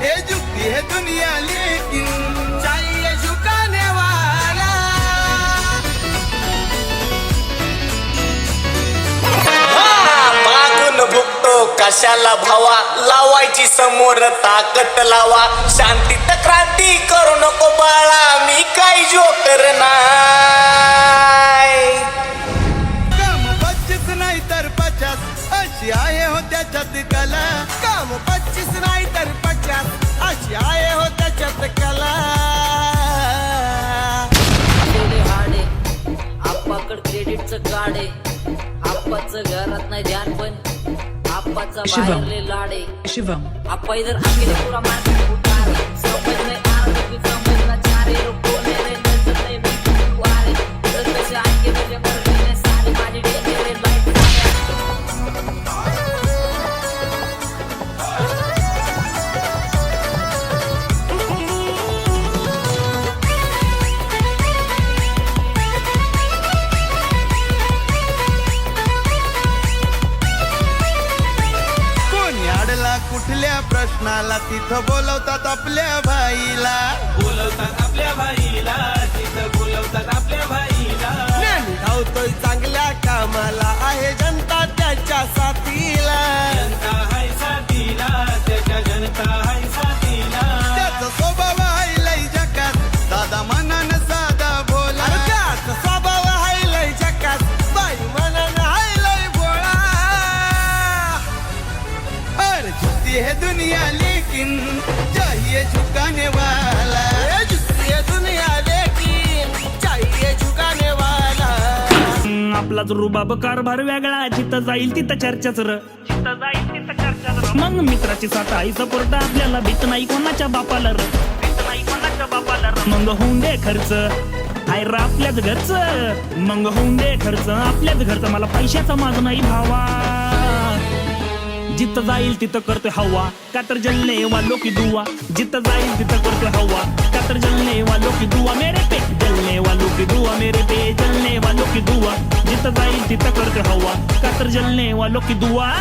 ये झुकती है दुनिया लेकिन चाहिए झुकाने वाला। मागून भुकतो कशाला भावा, लावायची समोर ताकद लावा, शांतीत क्रांती करू नको बाळा, मी काही जोकर नाही। काम 25 नाही तर 50 अशी आहे हो त्याच्यात कला। काम 25 नाही तर 50 अशी आहे हो त्याच्यात कला। हाडे आप्पाकड क्रेडिटचं कार्ड आहे, आप्पाचं घरात नाही ध्यान पण आप्पाचा बाहेरले लाडे। शिवम आप्पा इधर आके पूरा मार्केट उतारे, समझ नहीं आ रहा कि समझना चाह रहे हो कौन है रे, नजर नहीं मिलती दुआरे, इधर कैसे आके मुझे कर देने सारी माझी डेंजर लाइफ। कुठल्या प्रश्नाला तिथं बोलवतात आपल्या भाईला, बोलवतात आपल्या भाईला, तिथं बोलवतात आपल्या भाईला। ज्ञानी धावतोय चांगल्या कामाला, आहे जनता त्याच्या साथीला। जनता हाय साथीला, त्याच्या जनता हाय साथीला। त्याचा स्वभाव आहे लय जकात, दादा मनानं साधा बोला। त्याचा स्वभाव आहे लय जकात, बाई मनानं आहे लय बोळा। और झुकती है दुनिया लेकिन चाहिए झुकाने वाला। झुकती है दुनिया लेकिन चाहिए झुकाने वाला। आपला जो रुबाब कारभार वेगळा, जिथं जाईल तिथं चर्चाच र, जिथं जाईल तिथं चर्चाच र। मग मित्राची साथ आई सपोर्ट, आपल्याला भीत नाही कोणाच्या बापाला र, भीत नाही कोणाच्या बापाला र। मग होऊन दे खर्च हाय र आपल्याच घरचं, मग होऊन दे खर्च आपल्याच घरचं, मला पैशाचा माग नाही भावा। जिथं जाईल तिथं करते हवा, का तर जलने वालों की दुआ, जिथं जाईल तिथं करते हवा, का तर जलने वालों की दुआ मेरे पे, जलने वालों की दुआ मेरे पे, जलने वालों की दुआ, जिथं जाईल तिथं करते हवा, का तर जलने वालों की दुआ।